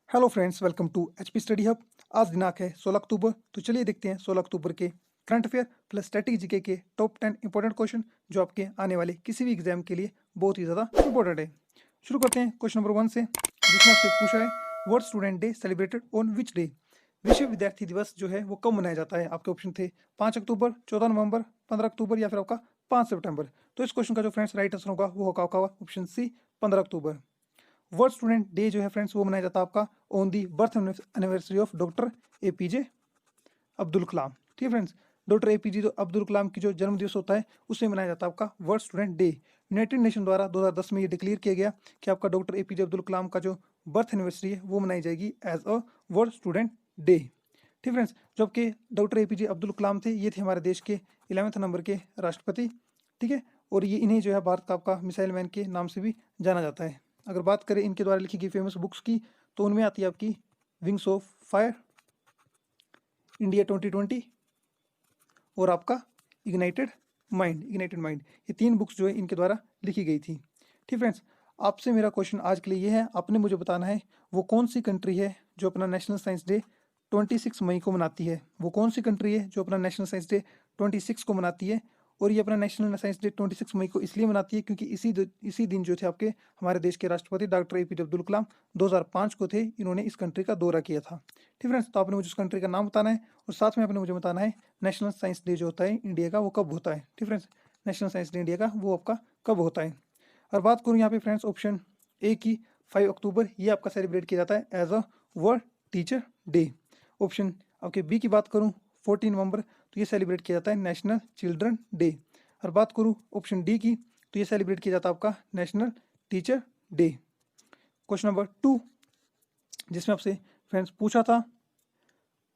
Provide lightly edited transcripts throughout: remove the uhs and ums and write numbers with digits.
Hello friends, welcome to HP study hub. आज दिनांक है 16 अक्टूबर। तो चलिए देखते हैं 16 अक्टूबर के current affair plus static GK के टॉप 10 इंपॉर्टेंट क्वेश्चन जो आपके आने वाले किसी भी एग्जाम के लिए बहुत ही ज़्यादा इंपॉर्टेंट है। शुरू करते हैं क्वेश्चन नंबर 1 से, जिसमें आपसे पूछा है world student day celebrated on which day. विश्व विद्यार्थी दिवस जो है वो कब मनाया जाता है। आपके ऑप्शन थे 5 अक्टूबर, 14 नवंबर, 15 अक्टूबर या फिर आपका 5 सितंबर। तो इस क्वेश्चन का जो फ्रेंड्स राइट आंसर होगा वो होगा आपका ऑप्शन सी, 15 अक्टूबर। वर्ल्ड स्टूडेंट डे जो है फ्रेंड्स वो मनाया जाता है आपका on the birth anniversary of doctor APJ Abdul Kalam. ठीक है फ्रेंड्स, डॉक्टर एपीजे जो अब्दुल कलाम की जो जन्म दिवस होता है उसे मनाया जाता है आपका world student day. United nation द्वारा 2010 में ये डिक्लेयर किया गया कि आपका डॉक्टर एपीजे अब्दुल कलाम का जो बर्थ एनिवर्सरी है वो मनाई जाएगी as a world student day. ठीक फ्रेंड्स, जो आपके डॉक्टर एपीजे अब्दुल कलाम थे ये थे हमारे देश के 11वें नंबर के राष्ट्रपति। ठीक है, और ये इन्हें जो है भारत का आपका मिसाइल मैन के नाम से भी जाना जाता है। अगर बात करें इनके द्वारा लिखी गई फेमस बुक्स की तो उनमें आती है आपकी विंग्स ऑफ फायर, इंडिया 2020 और आपका इग्नाइटेड माइंड। ये 3 बुक्स जो है इनके द्वारा लिखी गई थी। ठीक फ्रेंड्स, आपसे मेरा क्वेश्चन आज के लिए ये है, आपने मुझे बताना है वो कौन सी कंट्री है जो अपना नेशनल साइंस डे 26 मई को मनाती है। वो कौन सी कंट्री है जो अपना नेशनल साइंस डे 26 को मनाती है। और ये अपना नेशनल साइंस डे 26 मई को इसलिए मनाती है क्योंकि इसी दिन जो थे आपके हमारे देश के राष्ट्रपति डॉक्टर एपीजे अब्दुल कलाम 2005 को थे, इन्होंने इस कंट्री का दौरा किया था। ठीक फ्रेंड्स, तो आपने मुझे उस कंट्री का नाम बताना है और साथ में आपने मुझे बताना है नेशनल साइंस डे जो होता है इंडिया का वो कब होता है। ठीक friends, national science day India का वो आपका कब होता है। और बात करूँ यहाँ पे फ्रेंड्स ऑप्शन ए की, 5 अक्टूबर ये आपका सेलिब्रेट किया जाता है as a world teacher day. Option आपके बी की बात करूँ 14 नवंबर तो ये सेलिब्रेट किया जाता है नेशनल चिल्ड्रन डे। और बात करूँ ऑप्शन डी की तो ये सेलिब्रेट किया जाता है आपका national teacher day. Question number 2, जिसमें आपसे फ्रेंड्स पूछा था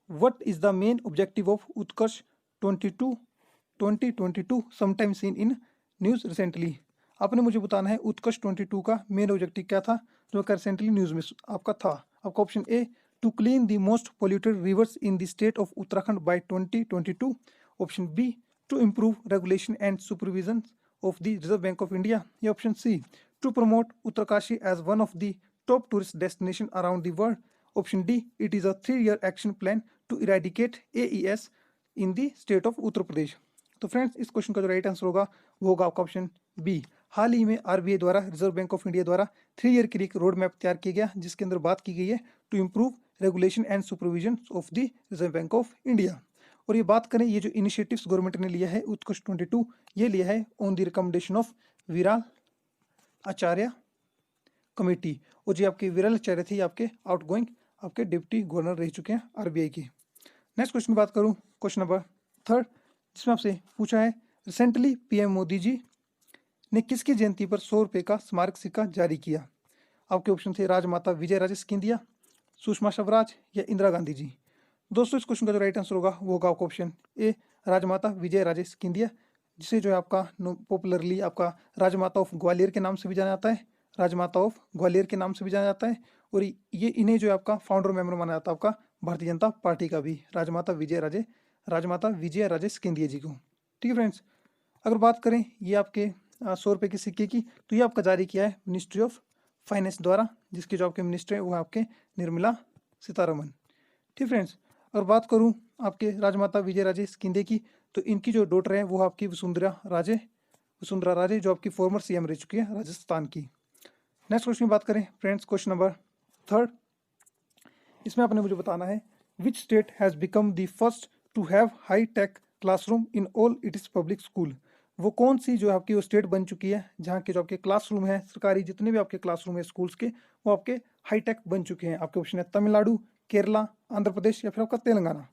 what is the main objective of Utkarsh 2022 sometime seen in news recently. आपने मुझे बताना है उत्कर्ष 22 का मेन ऑब्जेक्टिव क्या था जो रिसेंटली न्यूज़ में आपका था। आपका option A, to clean the most polluted rivers in the state of Uttarakhand by 2022। Option B, to improve regulation and supervision of the Reserve Bank of India. या option C, to promote Uttarkashi as one of the top tourist destination around the world. Option D, it is a 3-year action plan to eradicate AES in the state of Uttar Pradesh. तो friends, इस question का जो right answer होगा वो होगा आपका option B. हाल ही में RBI द्वारा, रिजर्व बैंक ऑफ इंडिया द्वारा 3 ईयर के लिए एक रोड मैप तैयार किया गया जिसके अंदर बात की गई है to improve regulation and supervision of the Reserve Bank of India. और ये बात करें, ये जो इनिशिएटिव्स गवर्नमेंट ने लिया है उत्कृष्ट 22 ये लिया है on the recommendation of Viral Acharya committee. और जी आपके विरल आचार्य थे आपके आउटगोइंग आपके डिप्टी गवर्नर रह चुके हैं आरबीआई के। नेक्स्ट क्वेश्चन की बात करूं, क्वेश्चन नंबर 3, जिसमें आपसे पूछा है रिसेंटली पीएम मोदी जी ने किसकी जयंती पर 100 रुपये का स्मारक सिक्का जारी किया। आपके ऑप्शन थे राजमाता विजय राजे सिंधिया, सुषमा स्वराज या इंदिरा गांधी जी। दोस्तों, इस क्वेश्चन का जो राइट आंसर होगा वो होगा आपका ऑप्शन ए, राजमाता विजय राजे सिंधिया, जिसे जो है आपका पॉपुलरली आपका राजमाता ऑफ ग्वालियर के नाम से भी जाना जाता है। राजमाता ऑफ ग्वालियर के नाम से भी जाना जाता है। और ये इन्हें जो है आपका फाउंडर मेंबर माना जाता है आपका भारतीय जनता पार्टी का भी, राजमाता विजय राजे सिंधिया जी को। ठीक है फ्रेंड्स, अगर बात करें ये आपके 100 रुपये के सिक्के की तो ये आपका जारी किया है मिनिस्ट्री ऑफ फाइनेंस द्वारा, जिसके जो आपके मिनिस्टर है वो है आपके निर्मला सीतारमन। ठीक फ्रेंड्स, अगर बात करूं आपके राजमाता विजय राजे सिंधिया की तो इनकी जो डॉटर है वो आपकी वसुंधरा राजे जो आपकी फॉर्मर सीएम रह चुकी है राजस्थान की। नेक्स्ट क्वेश्चन की बात करें फ्रेंड्स, क्वेश्चन नंबर 3, इसमें आपने मुझे बताना है which state has become the first to have high tech classroom in all its public school. वो कौन सी जो आपकी वो स्टेट बन चुकी है जहाँ के जो आपके क्लासरूम है, सरकारी जितने भी आपके क्लासरूम है स्कूल्स के, वो आपके हाईटेक बन चुके हैं। आपके ऑप्शन है तमिलनाडु, केरला, आंध्र प्रदेश या फिर आपका तेलंगाना।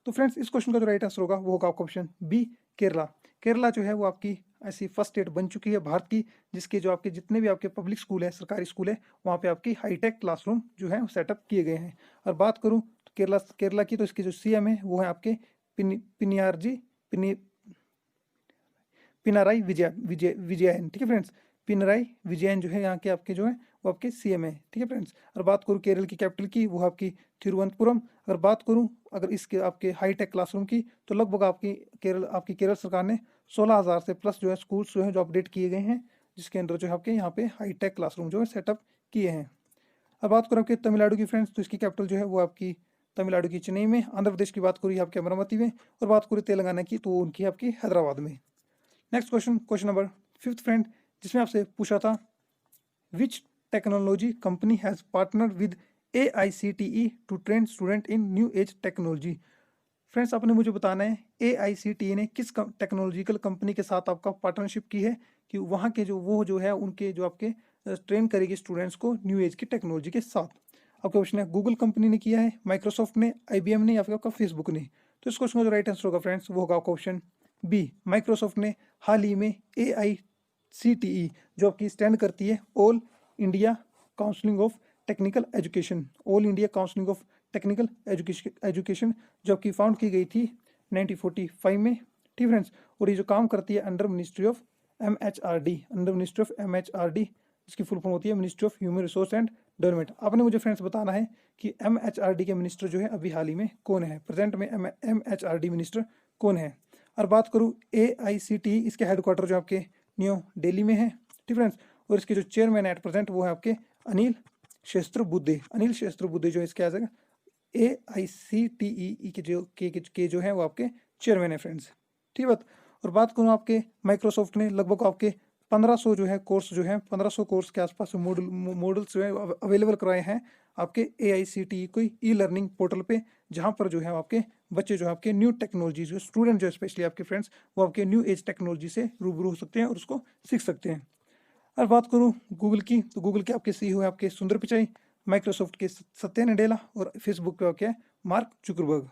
तो फ्रेंड्स, इस क्वेश्चन का जो राइट आंसर होगा वो होगा आपका ऑप्शन बी, केरला। केरला जो है वो आपकी ऐसी फर्स्ट स्टेट बन चुकी है भारत की जिसके जो आपके जितने भी आपके पब्लिक स्कूल है, सरकारी स्कूल है, वहाँ पे आपकी हाईटेक क्लासरूम जो है वो सेटअप किए गए हैं। और बात करूँ तो केरला की तो इसके जो सीएम है वो है आपके पिनाराई विजयन। ठीक है फ्रेंड्स, पिनराई विजयन जो है यहाँ के आपके जो है वो आपके सीएम है। ठीक है फ्रेंड्स, और बात करूँ केरल की कैपिटल की वो आपकी तिरुवनंतपुरम। अगर बात करूँ अगर इसके आपके हाईटेक क्लासरूम की तो लगभग आपकी केरल सरकार ने 16,000 से प्लस जो है स्कूल्स जो है जो अपडेट किए गए हैं जिसके अंदर जो है आपके यहाँ पे हाईटेक क्लासरूम जो है सेटअप किए हैं। अब बात करो आपके तमिलनाडु की फ्रेंड्स, तो इसकी कैपिटल जो है वो आपकी तमिलनाडु की चेन्नई में। आंध्र प्रदेश की बात करूँ आपके अमरावती में, और बात करूँ तेलंगाना की तो उनकी आपकी हैदराबाद में। नेक्स्ट क्वेश्चन नंबर 5 फ्रेंड, जिसमें आपसे पूछा था which technology company has partner with AICTE to train student in new age technology. Friends आपने मुझे बताना है AICTE ने किस टेक्नोलॉजिकल कंपनी के साथ आपका पार्टनरशिप की है कि वहाँ के जो है उनके जो आपके ट्रेन करेगी स्टूडेंट्स को न्यू एज की टेक्नोलॉजी के साथ। आपका क्वेश्चन है गूगल कंपनी ने किया है, माइक्रोसॉफ्ट ने, IBM ने, या फिर आपका फेसबुक ने। तो इस क्वेश्चन का जो राइट आंसर होगा फ्रेंड्स वो होगा ऑप्शन बी, माइक्रोसॉफ्ट ने हाल ही में AICTE जो आपकी स्टैंड करती है all India counselling of technical education, all India counselling of technical education जो आपकी फाउंड की गई थी 1945 में, ठीक फ्रेंड्स। और ये जो काम करती है under ministry of MHRD, under ministry of MHRD, जिसकी फुल फॉर्म होती है ministry of human resource and development. आपने मुझे फ्रेंड्स बताना है कि MHRD के मिनिस्टर जो है अभी हाल ही में कौन है, प्रेजेंट में MHRD मिनिस्टर कौन है। और बात करूँ AICTE, इसके हेडक्वार्टर जो आपके न्यू दिल्ली में है, ठीक फ्रेंड्स। और इसके जो चेयरमैन है एट प्रेजेंट वो है आपके अनिल सहस्त्रबुद्धे, अनिल सहस्त्रबुद्धे जो इसके आ जाएगा AICTE के जो है वो आपके चेयरमैन है फ्रेंड्स, ठीक बात। और बात करूँ आपके माइक्रोसॉफ्ट ने लगभग आपके 1500 जो है कोर्स जो है 1500 कोर्स के आसपास मॉडल्स जो है अवेलेबल कराए हैं आपके AICTE कोई ई-लर्निंग पोर्टल पे, जहाँ पर जो है आपके बच्चे जो आपके न्यू टेक्नोलॉजी जो स्टूडेंट जो स्पेशली आपके फ्रेंड्स वो आपके न्यू एज टेक्नोलॉजी से रूबरू हो सकते हैं और उसको सीख सकते हैं। और बात करूँ गूगल की, तो गूगल के आपके CEO है आपके सुंदर पिचाई, माइक्रोसॉफ्ट के सत्या नडेला, और फेसबुक पे क्या है मार्क जुकरबर्ग।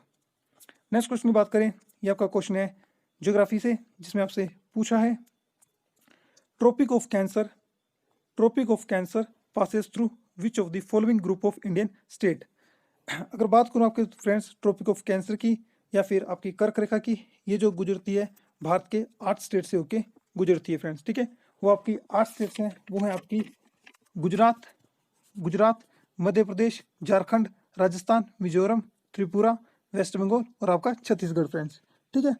नेक्स्ट क्वेश्चन की बात करें, ये आपका क्वेश्चन है ज्योग्राफी से, जिसमें आपसे पूछा है Tropic of Cancer passes through which of the following group of Indian state. अगर बात करूँ आपके फ्रेंड्स ट्रॉपिक ऑफ कैंसर की या फिर आपकी कर्क रेखा की, ये जो गुजरती है भारत के 8 स्टेट से होके गुजरती है फ्रेंड्स, ठीक है। वो आपकी 8 स्टेट्स हैं, वो है आपकी गुजरात, मध्य प्रदेश, झारखंड, राजस्थान, मिजोरम, त्रिपुरा, वेस्ट बंगाल और आपका छत्तीसगढ़ फ्रेंड्स, ठीक है।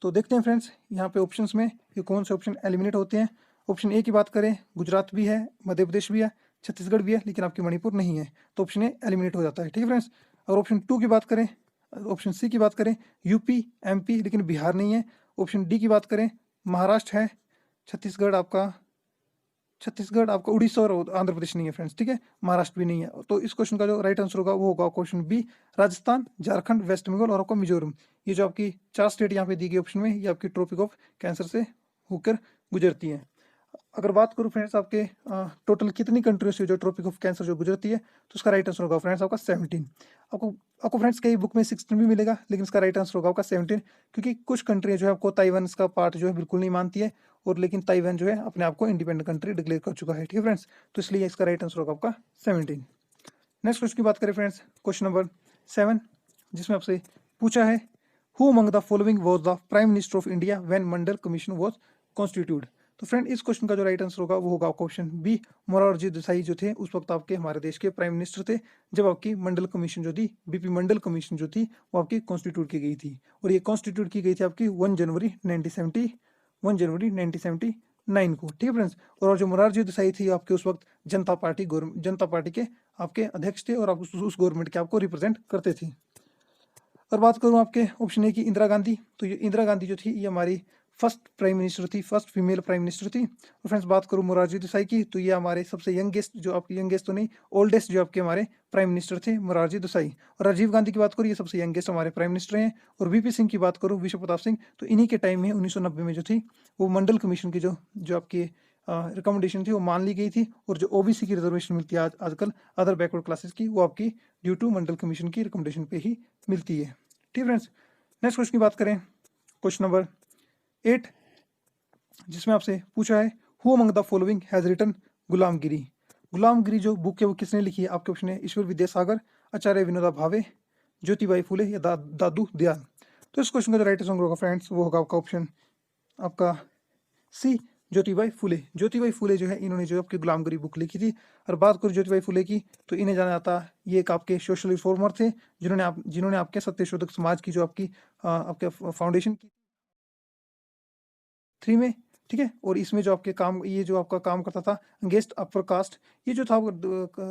तो देखते हैं फ्रेंड्स यहाँ पे ऑप्शंस में ये कौन से ऑप्शन एलिमिनेट होते हैं। ऑप्शन ए की बात करें, गुजरात भी है, मध्य प्रदेश भी है, छत्तीसगढ़ भी है, लेकिन आपकी मणिपुर नहीं है, तो ऑप्शन ए एलिमिनेट हो जाता है, ठीक है फ्रेंड्स। और ऑप्शन 2 की बात करें, ऑप्शन सी की बात करें, यूपी, MP, लेकिन बिहार नहीं है। ऑप्शन डी की बात करें, महाराष्ट्र है, छत्तीसगढ़ आपका उड़ीसा और आंध्र प्रदेश नहीं है फ्रेंड्स, ठीक है, महाराष्ट्र भी नहीं है। तो इस क्वेश्चन का जो राइट आंसर होगा वो होगा क्वेश्चन बी, राजस्थान, झारखंड, वेस्ट बंगाल और आपका मिजोरम। ये जो आपकी 4 स्टेट यहाँ पे दी गई ऑप्शन में, ये आपकी ट्रॉपिक ऑफ कैंसर से होकर गुजरती हैं। अगर बात करूँ फ्रेंड्स आपके टोटल कितनी कंट्रियों से जो ट्रॉपिक ऑफ कैंसर जो गुजरती है, तो उसका राइट आंसर होगा फ्रेंड्स आपका 17। आपको फ्रेंड्स कई बुक में 16 भी मिलेगा, लेकिन इसका राइट आंसर होगा आपका 17, क्योंकि कुछ कंट्री जो है आपको ताइवान का पार्ट जो है बिल्कुल नहीं मानती है, और लेकिन ताइवान जो है अपने आप को इंडिपेंडेंट कंट्री डिक्लेयर कर चुका है, ठीक है फ्रेंड्स। तो इसलिए इसका राइट आंसर होगा आपका 17। नेक्स्ट क्वेश्चन की बात करें फ्रेंड्स, क्वेश्चन नंबर 7, जिसमें आपसे पूछा है who among the following was the prime minister of India when Mandal commission was constitute. तो फ्रेंड इस क्वेश्चन का जो राइट आंसर होगा वो होगा ऑप्शन बी, मोरारजी देसाई जो थे उस वक्त आपके हमारे देश के प्राइम मिनिस्टर थे, जब आपकी मंडल कमीशन जो थी, BP मंडल कमीशन जो थी वो आपकी कॉन्स्टिट्यूट की गई थी। और ये कॉन्स्टिट्यूट की गई थी आपकी 1 जनवरी 1979 को, ठीक है फ्रेंड्स। और जो मोरारजी देसाई थी आपके उस वक्त जनता पार्टी के आपके अध्यक्ष थे, और आप उस गवर्नमेंट के आपको रिप्रेजेंट करते थे। और बात करूँ आपके ऑप्शन ए की इंदिरा गांधी, तो ये इंदिरा गांधी जो थी ये हमारी फर्स्ट प्राइम मिनिस्टर थी, फर्स्ट फीमेल प्राइम मिनिस्टर थी। और फ्रेंड्स बात करूँ मोरारजी देसाई की, तो ये हमारे सबसे यंगेस्ट जो आपके यंगेस्ट तो नहीं ओल्डेस्ट जो आपके हमारे प्राइम मिनिस्टर थे मोरारजी देसाई। और राजीव गांधी की बात करूँ ये सबसे यंगेस्ट हमारे प्राइम मिनिस्टर हैं। और VP सिंह की बात करूँ, विश्व प्रताप सिंह, तो इन्हीं के टाइम में 1990 में जो थी वो मंडल कमीशन की जो आपकी रिकमेंडेशन थी वो मान ली गई थी। और जो OBC की रिजर्वेशन मिलती है आजकल अदर बैकवर्ड क्लासेस की, वो आपकी ड्यू टू मंडल कमीशन की रिकमेंडेशन पे ही मिलती है, ठीक फ्रेंड्स। नेक्स्ट क्वेश्चन की बात करें, क्वेश्चन नंबर 8, जिसमें आपसे पूछा है who among the following has written Gulamgiri जो बुक है वो किसने लिखी है। आपके ऑप्शन है ईश्वर विद्यासागर, आचार्य विनोबा भावे, ज्योतिबाई फुले या दादू दयाल। तो इस क्वेश्चन का जो राइट आंसर होगा फ्रेंड्स वो होगा आपका ऑप्शन आपका सी, ज्योतिबाई फुले जो है इन्होंने जो आपकी गुलामगिरी बुक लिखी थी। और बात करूँ ज्योतिबाई फुले की, तो इन्हें जाना जाता है ये एक आपके सोशल रिफॉर्मर थे, जिन्होंने आपके सत्यशोधक समाज की जो आपकी आपके फाउंडेशन की 3 में ठीक है। और इसमें जो आपके काम, ये जो आपका काम करता था अगेंस्ट अपर कास्ट, ये जो था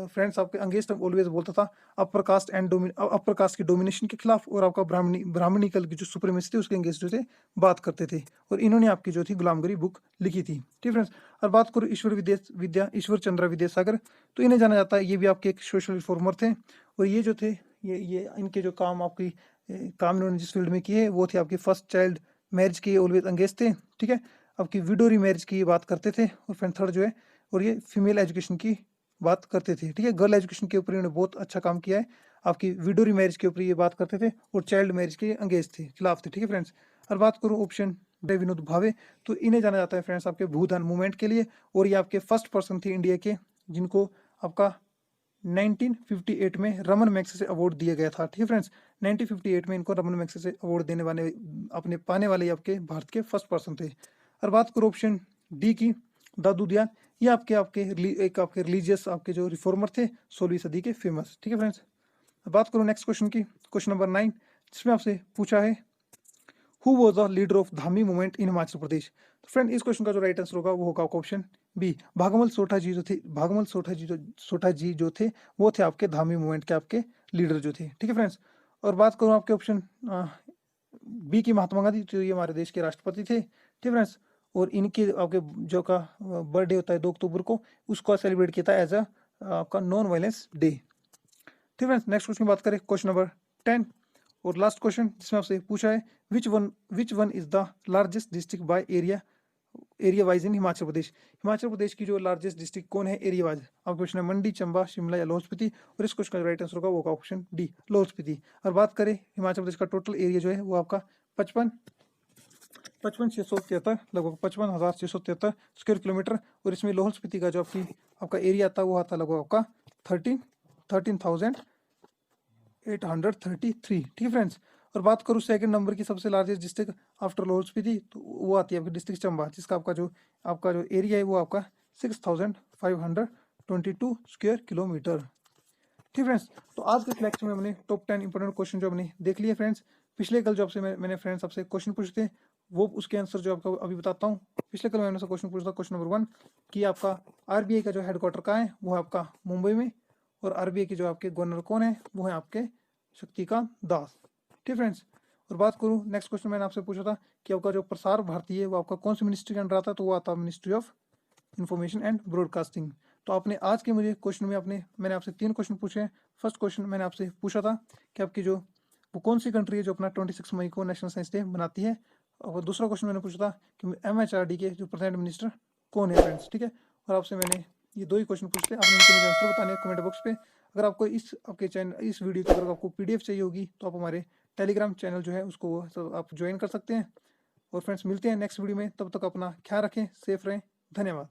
फ्रेंड्स आपके अगेंस्ट ऑलवेज बोलता था upper caste and upper caste की डोमिनेशन के खिलाफ, और आपका ब्राह्मणिकल की जो सुप्रीमेसी थी उसके अगेंस्ट जो थे बात करते थे। और इन्होंने आपकी जो थी गुलामगिरी बुक लिखी थी। ठीक फ्रेंड्स। और बात करूँ ईश्वर चंद्र विद्यासागर, तो इन्हें जाना जाता है, ये भी आपके एक सोशल रिफॉर्मर थे। और ये जो थे, ये इनके जो काम आपकी काम इन्होंने जिस फील्ड में किए वो थे आपकी फर्स्ट चाइल्ड मैरिज के ऑलवेज अगेंस्ट थे। ठीक है। आपकी विडो रीमैरिज की बात करते थे। और फिर थर्ड जो है, और ये फीमेल एजुकेशन की बात करते थे। ठीक है। गर्ल एजुकेशन के ऊपर इन्होंने बहुत अच्छा काम किया है। आपकी विडो रीमैरिज के ऊपर ये बात करते थे, और चाइल्ड मैरिज के अगेंस्ट थे, खिलाफ थे। ठीक है फ्रेंड्स। और बात करूँ ऑप्शन डे विनोद भावे, तो इन्हें जाना जाता है फ्रेंड्स आपके भूदान मूवमेंट के लिए। और ये आपके फर्स्ट पर्सन थे इंडिया के जिनको आपका 1958 में रमन मैग्सेसे अवार्ड दिया गया था। ठीक है फ्रेंड्स। 1958 में इनको रमन मैग्सेसे अवार्ड देने वाले, अपने पाने वाले आपके भारत के फर्स्ट पर्सन थे। और बात करो ऑप्शन डी की, दादू दयाल, ये एक आपके रिलीजियस आपके जो रिफॉर्मर थे 16वीं सदी के फेमस। ठीक है फ्रेंड्स। अब बात करो नेक्स्ट क्वेश्चन की, क्वेश्चन नंबर 9, जिसमें आपसे पूछा है who was the leader of Dhami movement in Himachal Pradesh. तो फ्रेंड इस क्वेश्चन का जो राइट आंसर होगा वो होगा ऑप्शन बी, भागमल सोठा जी जो थे। सोठा जी जो थे वो थे आपके धामी मूवमेंट के आपके लीडर जो थे। ठीक है फ्रेंड्स। और बात करूँ आपके ऑप्शन बी की, महात्मा गांधी, जो ये हमारे देश के राष्ट्रपति थे। ठीक है फ्रेंड्स। और इनके आपके जो का बर्थडे होता है 2 अक्टूबर को, उसको सेलिब्रेट किया था एज अ आपका नॉन वायलेंस डे। ठीक है फ्रेंड्स। नेक्स्ट क्वेश्चन की बात करें, क्वेश्चन नंबर 10 और लास्ट क्वेश्चन, जिसमें आपसे पूछा है which one is the largest district by area wise in Himachal Pradesh. Himachal Pradesh की जो लार्जेस्ट डिस्ट्रिक्ट कौन है एरिया वाइज। आपका क्वेश्चन है मंडी, चंबा, शिमला या लाहौल स्पीति। और इस क्वेश्चन का राइट आंसर होगा वो होगा ऑप्शन डी, लाहौल स्पीति। और बात करें हिमाचल प्रदेश का टोटल एरिया जो है वो आपका 55,673, लगभग 55,673 स्क्वायर किलोमीटर। और इसमें लाहौल स्पीति का जो आपका एरिया आता है वो आता लगभग आपका 13,833। ठीक है फ्रेंड्स। और बात करूँ सेकंड नंबर की सबसे largest district after Lahaul Spiti, तो वो आती है आपकी डिस्ट्रिक्ट चंबा, जिसका आपका जो एरिया है वो आपका 6,522 स्क्वायर किलोमीटर। ठीक फ्रेंड्स। तो आज के लेक्चर में हमने टॉप 10 इंपॉर्टेंट क्वेश्चन जो हमने देख लिए फ्रेंड्स। पिछले कल जो आपसे मैंने फ्रेंड्स आपसे क्वेश्चन पूछे थे वो उसके आंसर जो आपको अभी बताता हूँ। पिछले कल मैंने क्वेश्चन पूछा था, क्वेश्चन नंबर 1 कि आपका आरबीआई का जो हेडक्वार्टर कहाँ है, वो है आपका मुंबई में। और आरबीआई के जो आपके गवर्नर कौन है, वो है आपके शक्तिकांत दास। ठीक फ्रेंड्स। और बात करूँ नेक्स्ट क्वेश्चन मैंने आपसे पूछा था कि आपका जो प्रसार भारती है वो आपका कौन सी मिनिस्ट्री के अंडर आता है, तो वो आता है ministry of information and broadcasting. तो आपने आज के मुझे क्वेश्चन में मैंने आपसे 3 क्वेश्चन पूछे हैं। फर्स्ट क्वेश्चन मैंने आपसे पूछा था कि आपकी जो वो कौन सी कंट्री है जो अपना 26 मई को नेशनल साइंस डे मनाती है। और दूसरा क्वेश्चन मैंने पूछा था कि MHRD के जो प्रेजेंट मिनिस्टर कौन है फ्रेंड्स। ठीक है। और आपसे मैंने ये 2 ही क्वेश्चन पूछे, आपने इनके मुझे आंसर बताने हैं कमेंट बॉक्स पे। अगर आपको आपके चैनल इस वीडियो की अगर आपको PDF चाहिए होगी तो आप हमारे टेलीग्राम चैनल जो है उसको आप ज्वाइन कर सकते हैं। और फ्रेंड्स मिलते हैं नेक्स्ट वीडियो में, तब तक अपना ख्याल रखें, सेफ रहें, धन्यवाद।